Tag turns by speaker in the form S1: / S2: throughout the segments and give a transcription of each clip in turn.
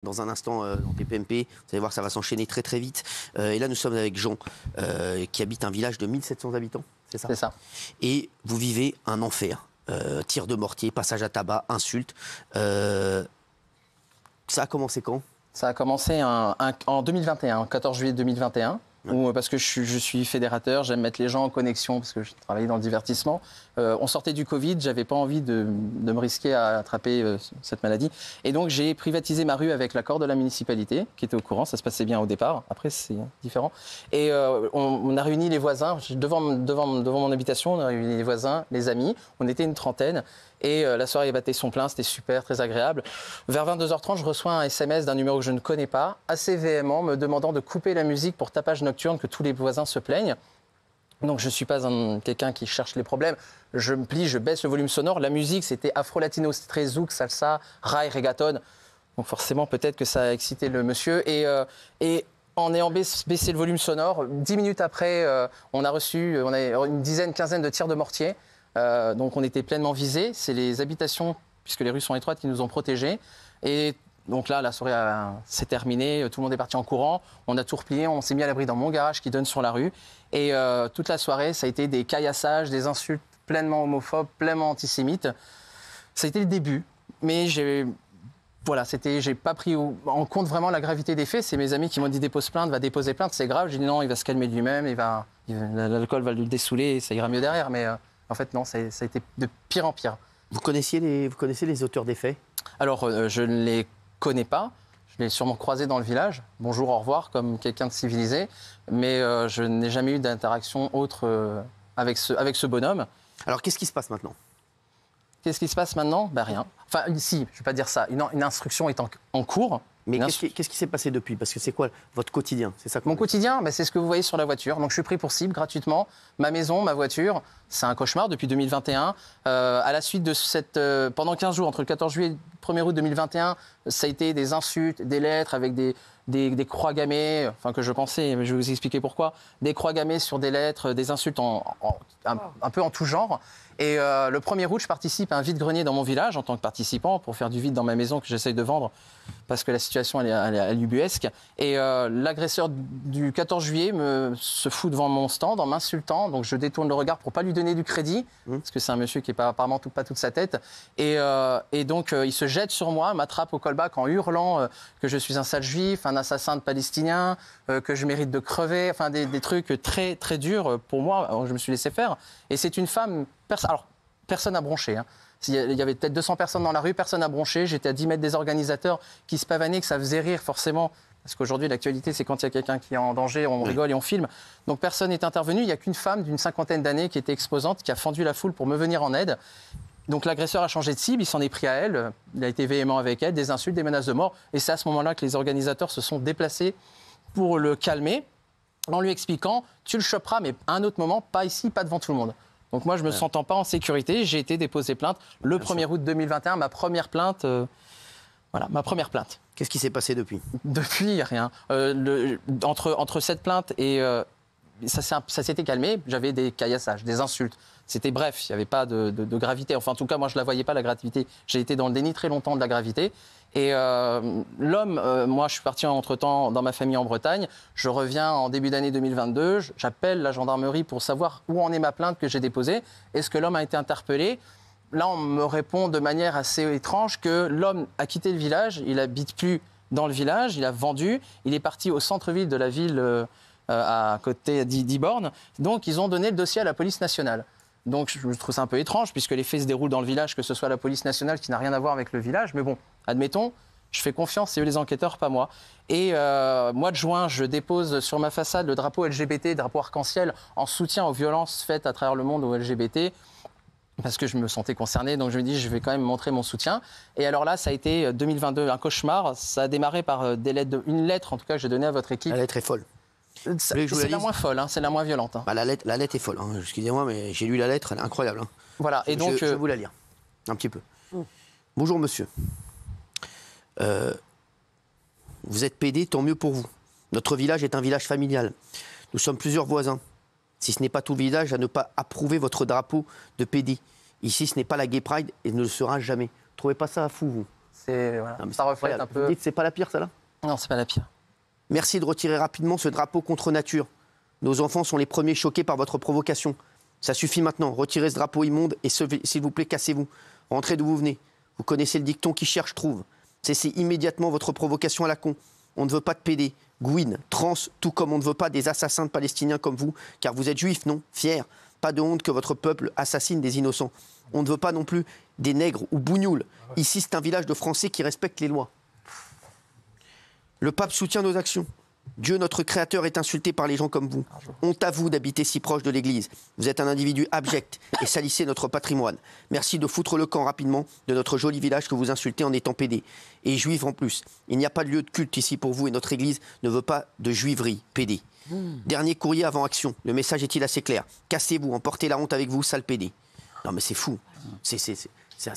S1: Dans un instant, dans PPMP, vous allez voir que ça va s'enchaîner très très vite. Et là, nous sommes avec Jean, qui habite un village de 1700 habitants, c'est ça?
S2: C'est ça.
S1: Et vous vivez un enfer. Tir de mortier, passage à tabac, insultes. Ça a commencé quand?
S2: Ça a commencé en 2021, 14 juillet 2021. Parce que je suis fédérateur, j'aime mettre les gens en connexion parce que je travaillais dans le divertissement. On sortait du Covid, j'avais pas envie de me risquer à attraper cette maladie. Et donc j'ai privatisé ma rue avec l'accord de la municipalité qui était au courant, ça se passait bien au départ, après c'est différent. Et on a réuni les voisins, devant mon habitation, on a réuni les voisins, les amis, on était une trentaine. Et la soirée battait son plein, c'était super, très agréable. Vers 22h30, je reçois un SMS d'un numéro que je ne connais pas, assez véhément, me demandant de couper la musique pour tapage nocturne, que tous les voisins se plaignent. Donc je ne suis pas quelqu'un qui cherche les problèmes. Je me plie, je baisse le volume sonore. La musique, c'était afro-latino, c'était très zouk, salsa, raï, reggaeton. Donc forcément, peut-être que ça a excité le monsieur. Et en ayant baissé le volume sonore, 10 minutes après, on a reçu une dizaine, quinzaine de tirs de mortier. Donc on était pleinement visés. C'est les habitations, puisque les rues sont étroites, qui nous ont protégés. Et donc là, la soirée s'est terminée. Tout le monde est parti en courant. On a tout replié. On s'est mis à l'abri dans mon garage qui donne sur la rue. Et toute la soirée, ça a été des caillassages, des insultes pleinement homophobes, pleinement antisémites. Ça a été le début. Mais j'ai pas pris en compte vraiment la gravité des faits. C'est mes amis qui m'ont dit dépose plainte, va déposer plainte, c'est grave. J'ai dit non, il va se calmer de lui-même, l'alcool va le dessouler et ça ira mieux derrière. Mais en fait, non, ça a été de pire en pire.
S1: Vous connaissez les auteurs des faits?
S2: Alors, je ne les connais pas. Je l'ai sûrement croisé dans le village. Bonjour, au revoir, comme quelqu'un de civilisé. Mais je n'ai jamais eu d'interaction autre avec ce bonhomme.
S1: Alors, qu'est-ce qui se passe maintenant?
S2: Qu'est-ce qui se passe maintenant? Ben, rien. Enfin, si, je ne vais pas dire ça. Une instruction est en cours.
S1: Mais qu'est-ce qui s'est passé depuis? Parce que c'est quoi votre quotidien? C'est ça.
S2: Mon quotidien, c'est ce que vous voyez sur la voiture. Donc je suis pris pour cible gratuitement. Ma maison, ma voiture, c'est un cauchemar depuis 2021. À la suite de pendant 15 jours, entre le 14 juillet et le 1er août 2021, ça a été des insultes, des lettres avec des croix gammées, enfin que je pensais, mais je vais vous expliquer pourquoi. Des croix gammées sur des lettres, des insultes un peu en tout genre. Et le 1er août, je participe à un vide-grenier dans mon village en tant que participant pour faire du vide dans ma maison que j'essaye de vendre parce que la situation elle est ubuesque. Et l'agresseur du 14 juillet se fout devant mon stand en m'insultant. Donc je détourne le regard pour pas lui donner du crédit parce que c'est un monsieur qui est apparemment pas toute sa tête. Et donc il se jette sur moi, m'attrape au callback en hurlant que je suis un sale juif, un assassin de Palestiniens, que je mérite de crever. Enfin des trucs très très durs pour moi. Alors, je me suis laissé faire. Et c'est une femme. Alors, personne n'a bronché. Hein. Il y avait peut-être 200 personnes dans la rue, personne n'a bronché. J'étais à 10 mètres des organisateurs qui se pavanaient, que ça faisait rire forcément. Parce qu'aujourd'hui, l'actualité, c'est quand il y a quelqu'un qui est en danger, on rigole et on filme. Donc personne n'est intervenu. Il n'y a qu'une femme d'une cinquantaine d'années qui était exposante, qui a fendu la foule pour me venir en aide. Donc l'agresseur a changé de cible, il s'en est pris à elle. Il a été véhément avec elle, des insultes, des menaces de mort. Et c'est à ce moment-là que les organisateurs se sont déplacés pour le calmer, en lui expliquant « tu le choperas, mais à un autre moment, pas ici, pas devant tout le monde ». Donc moi, je ne me sentant pas en sécurité, j'ai été déposé plainte le 1er août 2021, ma première plainte. Ma première plainte.
S1: Qu'est-ce qui s'est passé depuis?
S2: Depuis, rien. Entre cette plainte et... ça s'était calmé, j'avais des caillassages, des insultes. C'était bref, il n'y avait pas de gravité. Enfin, en tout cas, moi, je ne la voyais pas, la gravité. J'ai été dans le déni très longtemps de la gravité. Et l'homme, moi, je suis parti entre-temps dans ma famille en Bretagne. Je reviens en début d'année 2022. J'appelle la gendarmerie pour savoir où en est ma plainte que j'ai déposée. Est-ce que l'homme a été interpellé? Là, on me répond de manière assez étrange que l'homme a quitté le village. Il n'habite plus dans le village. Il a vendu. Il est parti au centre-ville de la ville à côté d'Iborne. Donc, ils ont donné le dossier à la police nationale. Donc, je trouve ça un peu étrange, puisque les faits se déroulent dans le village, que ce soit la police nationale qui n'a rien à voir avec le village. Mais bon, admettons, je fais confiance, c'est eux les enquêteurs, pas moi. Et mois de juin, je dépose sur ma façade le drapeau LGBT, drapeau arc-en-ciel, en soutien aux violences faites à travers le monde aux LGBT, parce que je me sentais concerné. Donc, je me dis, je vais quand même montrer mon soutien. Et alors là, ça a été 2022, un cauchemar. Ça a démarré par une lettre, en tout cas, que j'ai donnée à votre équipe.
S1: La lettre est folle.
S2: C'est la moins folle, hein, c'est la moins violente. Hein.
S1: Bah, la lettre est folle. Hein. Excusez-moi, mais j'ai lu la lettre, elle est incroyable. Hein.
S2: Voilà, et donc...
S1: Je vais vous la lire, un petit peu. Bonjour, monsieur. Vous êtes PD, tant mieux pour vous. Notre village est un village familial. Nous sommes plusieurs voisins. Si ce n'est pas tout le village à ne pas approuver votre drapeau de PD. Ici, ce n'est pas la Gay Pride et ne le sera jamais. Vous ne trouvez pas ça fou, vous?
S2: voilà,
S1: Non, mais
S2: ça
S1: c'est
S2: reflète
S1: incroyable.
S2: un peu.
S1: Vous dites c'est pas la pire, celle-là?
S2: Non, c'est pas la pire.
S1: Merci de retirer rapidement ce drapeau contre nature. Nos enfants sont les premiers choqués par votre provocation. Ça suffit maintenant. Retirez ce drapeau immonde et s'il vous plaît, cassez-vous. Rentrez d'où vous venez. Vous connaissez le dicton qui cherche trouve. Cessez immédiatement votre provocation à la con. On ne veut pas de PD, Gouine, trans, tout comme on ne veut pas des assassins de Palestiniens comme vous, car vous êtes juifs, non? Fiers. Pas de honte que votre peuple assassine des innocents. On ne veut pas non plus des nègres ou bougnoules. Ici, c'est un village de Français qui respectent les lois. Le pape soutient nos actions. Dieu, notre Créateur, est insulté par les gens comme vous. Honte à vous d'habiter si proche de l'Église. Vous êtes un individu abject et salissez notre patrimoine. Merci de foutre le camp rapidement de notre joli village que vous insultez en étant PD. Et juif en plus. Il n'y a pas de lieu de culte ici pour vous et notre Église ne veut pas de juiverie, PD. Dernier courrier avant action. Le message est-il assez clair? Cassez-vous, emportez la honte avec vous, sale PD. Non mais c'est fou. C'est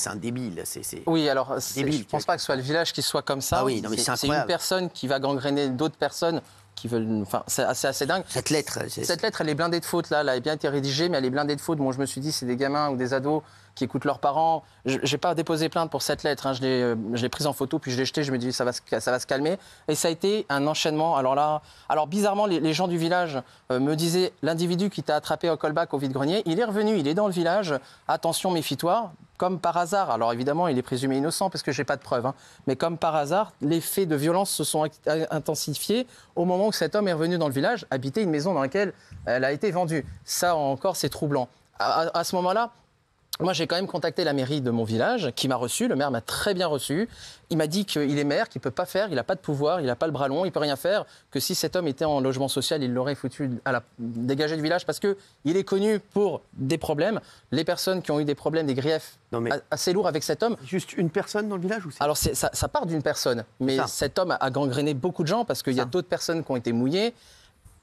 S1: un débile.
S2: Oui, alors
S1: débile,
S2: je ne pense pas que ce soit le village qui soit comme ça.
S1: Ah oui, non, mais c'est
S2: une
S1: incroyable.
S2: personne qui va gangréner d'autres personnes qui veulent. Enfin, c'est assez dingue.
S1: Cette lettre.
S2: Cette lettre, elle est blindée de fautes, là. Elle a bien été rédigée, mais elle est blindée de fautes. Moi, je me suis dit, c'est des gamins ou des ados qui écoutent leurs parents. Je n'ai pas déposé plainte pour cette lettre. Hein. Je l'ai prise en photo, puis je l'ai jetée. Je me dis, ça va se calmer. Et ça a été un enchaînement. Alors bizarrement, les gens du village me disaient, l'individu qui t'a attrapé au callback au vide-grenier, il est revenu, il est dans le village. Attention, méfie-toi. Comme par hasard, alors évidemment, il est présumé innocent parce que je n'ai pas de preuves, hein, mais comme par hasard, les faits de violence se sont intensifiés au moment où cet homme est revenu dans le village, habiter une maison dans laquelle elle a été vendue. Ça encore, c'est troublant. À ce moment-là, moi, j'ai quand même contacté la mairie de mon village qui m'a reçu. Le maire m'a très bien reçu. Il m'a dit qu'il est maire, qu'il ne peut pas faire, il n'a pas de pouvoir, il n'a pas le bras long, il ne peut rien faire, que si cet homme était en logement social, il l'aurait foutu dégagé du village parce qu'il est connu pour des problèmes. Les personnes qui ont eu des problèmes, des griefs assez lourds avec cet homme.
S1: Juste une personne dans le village ou c'est...
S2: Alors, ça part d'une personne, mais cet homme a gangréné beaucoup de gens parce qu'il y a d'autres personnes qui ont été mouillées.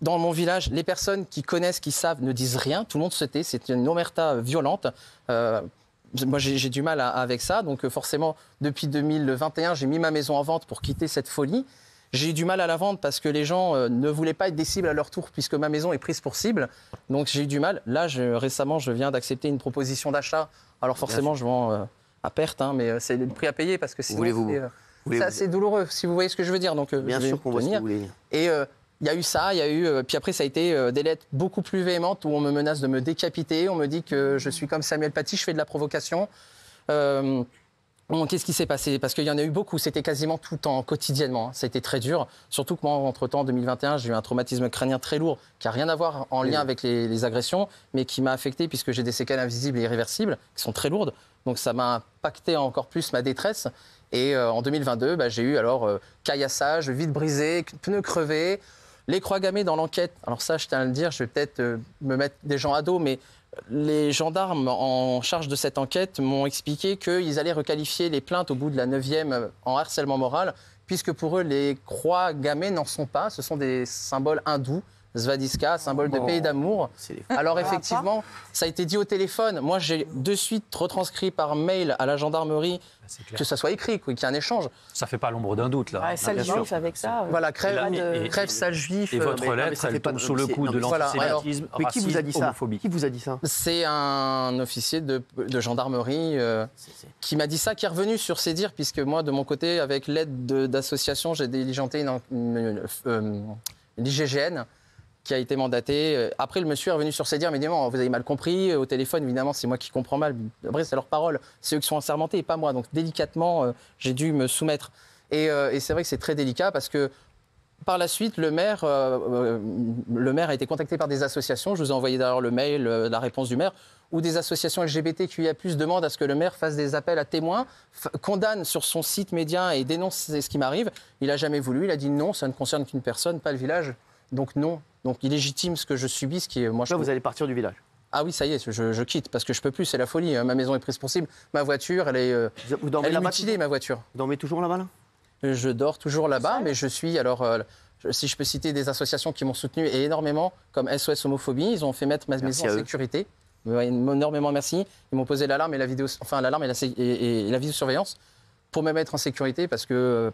S2: Dans mon village, les personnes qui connaissent, qui savent, ne disent rien. Tout le monde se tait. C'est une omerta violente. Moi, j'ai du mal avec ça. Donc, forcément, depuis 2021, j'ai mis ma maison en vente pour quitter cette folie. J'ai eu du mal à la vendre parce que les gens ne voulaient pas être des cibles à leur tour puisque ma maison est prise pour cible. Donc, j'ai eu du mal. Là, récemment, je viens d'accepter une proposition d'achat. Alors, forcément, je vends à perte, hein, mais c'est le prix à payer parce que sinon, c'est assez douloureux, si vous voyez ce que je veux dire. Donc,
S1: bien sûr qu'on voit ce que vous voulez dire. Et
S2: il y a eu ça, il y a eu... Puis après, ça a été des lettres beaucoup plus véhémentes où on me menace de me décapiter. On me dit que je suis comme Samuel Paty, je fais de la provocation. Qu'est-ce qui s'est passé? Parce qu'il y en a eu beaucoup. C'était quasiment tout le temps, quotidiennement. Ça a été très dur. Surtout que moi, entre-temps, en 2021, j'ai eu un traumatisme crânien très lourd qui n'a rien à voir en lien avec les agressions, mais qui m'a affecté puisque j'ai des séquelles invisibles et irréversibles qui sont très lourdes. Donc ça m'a impacté encore plus ma détresse. Et en 2022, j'ai eu caillassage, vitre brisée, pneus crevés. Les croix gammées dans l'enquête, alors ça, je tiens à le dire, je vais peut-être me mettre des gens à dos, mais les gendarmes en charge de cette enquête m'ont expliqué qu'ils allaient requalifier les plaintes au bout de la 9e en harcèlement moral, puisque pour eux, les croix gammées n'en sont pas, ce sont des symboles hindous. Svastika, symbole de paix et d'amour. Alors effectivement, ça a été dit au téléphone. Moi, j'ai de suite retranscrit par mail à la gendarmerie que ça soit écrit, qu'il y ait un écge.
S3: Ça fait pas l'ombre d'un doute, là.
S4: Ouais, sale juif avec ça.
S2: Voilà, crève sale juif.
S3: Et votre lettre, elle tombe sous le coup de l'antisémitisme,
S1: mais qui vous a dit ça?
S3: homophobie.
S1: Qui vous a dit ça?
S2: C'est un officier de gendarmerie qui m'a dit ça, qui est revenu sur ses dires, puisque moi, de mon côté, avec l'aide d'associations, j'ai diligenté l'IGGN, qui a été mandaté. Après, le monsieur est revenu sur ses dires, mais dit non, vous avez mal compris. Au téléphone, évidemment, c'est moi qui comprends mal. Après, c'est leur parole. C'est eux qui sont assermentés et pas moi. Donc, délicatement, j'ai dû me soumettre. Et c'est vrai que c'est très délicat parce que par la suite, le maire a été contacté par des associations. Je vous ai envoyé d'ailleurs le mail, la réponse du maire, où des associations LGBTQIA+ demandent à ce que le maire fasse des appels à témoins, condamne sur son site média et dénonce ce qui m'arrive. Il n'a jamais voulu. Il a dit non, ça ne concerne qu'une personne, pas le village. Donc non. Donc illégitime ce que je subis, ce qui est moi.
S1: Là, vous allez partir du village.
S2: Ah oui, ça y est, je quitte parce que je peux plus, c'est la folie. Ma maison est prise pour cible, ma voiture, elle est mutilée, ma voiture.
S1: Vous dormez toujours là-bas, là?
S2: Je dors toujours là-bas, mais je suis si je peux citer des associations qui m'ont soutenu et énormément, comme SOS Homophobie, ils ont fait mettre ma maison en sécurité. Énormément merci. Ils m'ont posé l'alarme et la la vidéosurveillance pour me mettre en sécurité parce que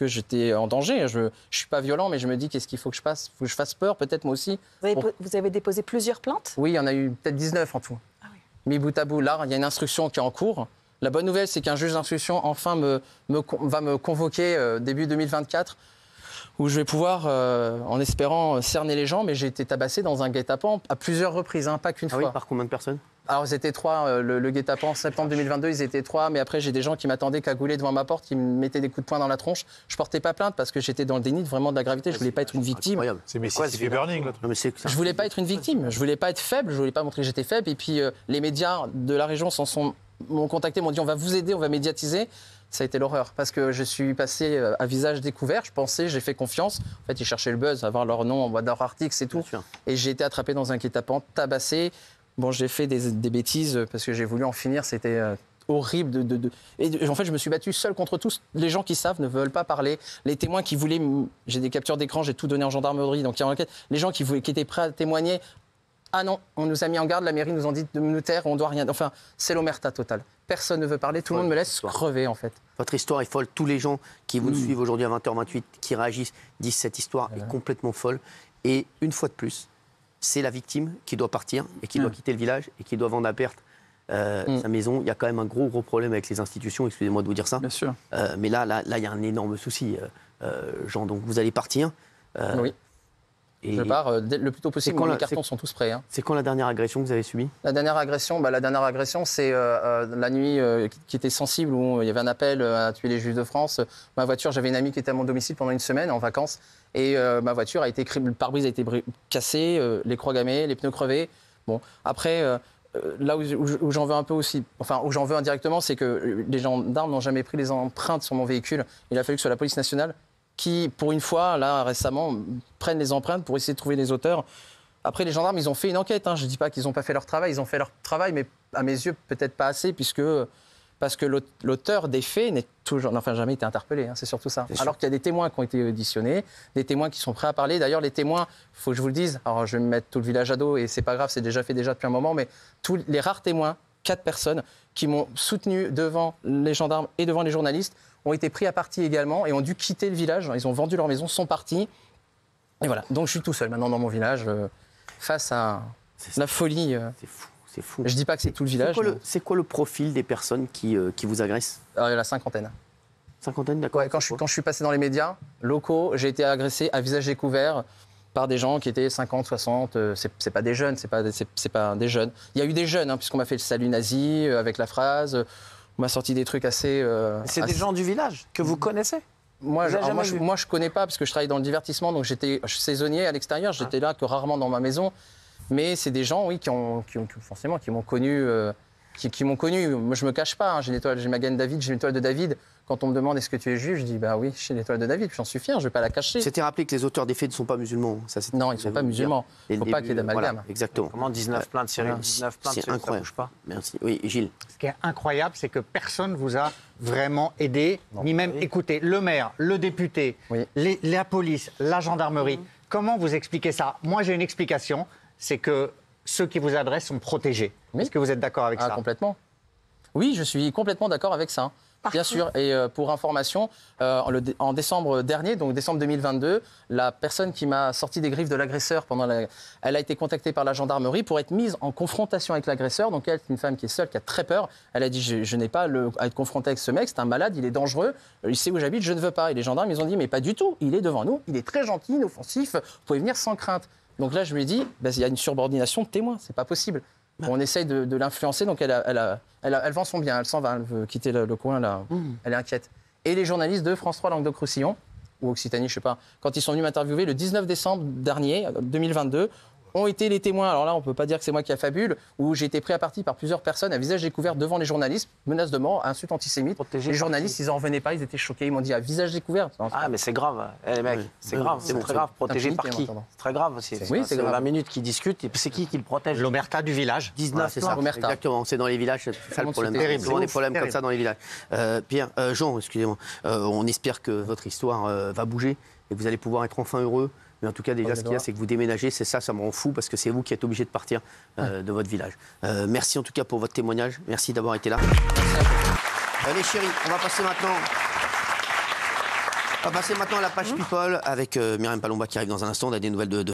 S2: j'étais en danger. Je suis pas violent, mais je me dis qu'est-ce qu'il faut que je fasse? Il faut que je fasse peur, peut-être moi aussi.
S4: Vous avez déposé plusieurs plaintes?
S2: Oui, il y en a eu peut-être 19 en tout. Ah oui. Mis bout à bout, là, il y a une instruction qui est en cours. La bonne nouvelle, c'est qu'un juge d'instruction enfin va me convoquer début 2024, où je vais pouvoir, en espérant, cerner les gens. Mais j'ai été tabassé dans un guet-apens à plusieurs reprises, pas qu'une fois.
S1: Oui, par combien de personnes?
S2: Alors, ils étaient 3, le guet-apens, en septembre 2022, ils étaient 3, mais après, j'ai des gens qui m'attendaient cagoulés devant ma porte, qui me mettaient des coups de poing dans la tronche. Je portais pas plainte parce que j'étais dans le déni vraiment de la gravité, je voulais pas être une victime.
S5: C'est Mississippi Burning.
S2: Je voulais pas être une victime, je voulais pas être faible, je voulais pas montrer que j'étais faible. Et puis, les médias de la région m'ont contacté, m'ont dit on va vous aider, on va médiatiser. Ça a été l'horreur, parce que je suis passé à visage découvert, j'ai fait confiance. En fait, ils cherchaient le buzz, avoir leur nom en bas d'un article, c'est tout. Et j'ai été attrapé dans un guet-apens, tabassé. Bon, j'ai fait des bêtises parce que j'ai voulu en finir, c'était horrible. Et en fait, je me suis battu seul contre tous. Les gens qui savent ne veulent pas parler. Les témoins qui voulaient... J'ai des captures d'écran, j'ai tout donné en gendarmerie, donc il y a une enquête. Les gens qui étaient prêts à témoigner... Ah non, on nous a mis en garde, la mairie nous a dit de nous taire, on doit rien... Enfin, c'est l'omerta totale. Personne ne veut parler, tout le monde me laisse crever, en fait.
S1: Votre histoire est folle. Tous les gens qui vous suivent aujourd'hui à 20h28, qui réagissent, disent cette histoire est complètement folle. Et une fois de plus, c'est la victime qui doit partir et qui doit quitter le village et qui doit vendre à perte sa maison. Il y a quand même un gros problème avec les institutions, excusez-moi de vous dire ça.
S2: Bien sûr.
S1: Mais là, il y a un énorme souci, Jean. Donc vous allez partir.
S2: Oui. Et je pars le plus tôt possible, les cartons sont tous prêts.
S1: C'est quand la dernière agression que vous avez subie?
S2: La dernière agression, c'est la nuit qui était sensible, où il y avait un appel à tuer les Juifs de France. Ma voiture, j'avais une amie qui était à mon domicile pendant une semaine, en vacances, et ma voiture a été, le pare-brise a été cassé, les croix gammées, les pneus crevés. Bon, après, là où j'en veux un peu aussi, enfin où j'en veux indirectement, c'est que les gendarmes n'ont jamais pris les empreintes sur mon véhicule. Il a fallu que ce soit la police nationale qui, pour une fois, là, récemment, prennent les empreintes pour essayer de trouver les auteurs. Après, les gendarmes, ils ont fait une enquête. Je ne dis pas qu'ils n'ont pas fait leur travail. Ils ont fait leur travail, mais à mes yeux, peut-être pas assez, parce que l'auteur des faits n'a jamais été interpellé. C'est surtout ça. Alors qu'il y a des témoins qui ont été auditionnés, des témoins qui sont prêts à parler. D'ailleurs, les témoins, il faut que je vous le dise, alors je vais me mettre tout le village à dos, et c'est pas grave, c'est déjà fait depuis un moment, mais tous les rares témoins, 4 personnes, qui m'ont soutenu devant les gendarmes et devant les journalistes, ont été pris à partie également et ont dû quitter le village. Ils ont vendu leur maison, sont partis. Et voilà. Donc je suis tout seul maintenant dans mon village face à la folie.
S1: C'est fou.
S2: Je dis pas que c'est tout le village.
S1: C'est quoi le profil des personnes qui vous agressent?
S2: Alors, il y a la cinquantaine.
S1: Cinquantaine, d'accord.
S2: Ouais, quand je suis passé dans les médias locaux, j'ai été agressé à visage découvert par des gens qui étaient 50, 60. C'est pas des jeunes, c'est pas des jeunes. Il y a eu des jeunes, puisqu'on m'a fait le salut nazi avec la phrase. On m'a sorti des trucs assez...
S6: c'est des gens du village que vous connaissez?
S2: Moi, je connais pas, parce que je travaille dans le divertissement, donc j'étais saisonnier à l'extérieur, j'étais là que rarement dans ma maison. Mais c'est des gens, oui, qui m'ont connu. Qui m'ont connu. Moi, je me cache pas. J'ai ma gaine David, j'ai une étoile de David. Quand on me demande est-ce que tu es juif, je dis bah oui, j'ai l'étoile de David. J'en suis fier, je vais pas la cacher.
S1: C'était rappelé que les auteurs des faits ne sont pas musulmans.
S2: Non, ils ne sont pas musulmans. Il ne faut pas qu'il y ait d'amalgame.
S1: Voilà, exactement.
S6: Comment 19 plaintes, Cyril? 19 plaintes,
S1: c'est incroyable.
S6: Ça bouge pas.
S1: Merci. Oui, Gilles.
S7: Ce qui est incroyable, c'est que personne vous a vraiment aidé, ni même écouté. Le maire, le député, la police, la gendarmerie. Comment vous expliquez ça? Moi, j'ai une explication, c'est que ceux qui vous adressent sont protégés. Est-ce que vous êtes d'accord avec ça?
S2: Complètement. Oui, je suis complètement d'accord avec ça. Bien sûr. Et pour information, en décembre dernier, donc décembre 2022, la personne qui m'a sorti des griffes de l'agresseur, elle a été contactée par la gendarmerie pour être mise en confrontation avec l'agresseur. Donc elle, c'est une femme qui est seule, qui a très peur. Elle a dit je n'ai pas à être confrontée avec ce mec, c'est un malade, il est dangereux, il sait où j'habite, je ne veux pas. Et les gendarmes, ils ont dit mais pas du tout, il est devant nous, il est très gentil, inoffensif, vous pouvez venir sans crainte. Donc là, je lui ai dit, il y a une subordination de témoin, c'est pas possible. On essaye de l'influencer, donc elle vend son bien, elle s'en va, elle veut quitter le coin, là. Elle est inquiète. Et les journalistes de France 3 Languedoc-Roussillon, ou Occitanie, je sais pas, quand ils sont venus m'interviewer le 19 décembre dernier, 2022, ont été les témoins. Alors là, on ne peut pas dire que c'est moi qui a fabule, où j'ai été pris à partie par plusieurs personnes à visage découvert devant les journalistes, menaces de mort, insultes antisémites. Les journalistes, ils n'en revenaient pas, ils étaient choqués, ils m'ont dit à visage découvert.
S6: Ah, mais c'est grave, les mecs, c'est grave, c'est très grave. Protégé par qui? C'est très grave aussi.
S2: Oui, c'est grave.
S6: 20 minutes qu'ils discutent, et c'est qui le protège?
S7: L'omerta du village.
S1: 19, c'est ça. Exactement, c'est dans les villages, c'est ça le problème. Il y a souvent des problèmes comme ça dans les villages. Pierre, Jean, excusez-moi, on espère que votre histoire va bouger et que vous allez pouvoir être enfin heureux. Mais en tout cas, déjà, ce qu'il y a, c'est que vous déménagez. C'est ça me rend fou parce que c'est vous qui êtes obligé de partir de votre village. Merci en tout cas pour votre témoignage. Merci d'avoir été là. Allez, chérie, on va passer maintenant à la page People avec Myriam Palomba qui arrive dans un instant. On a des nouvelles de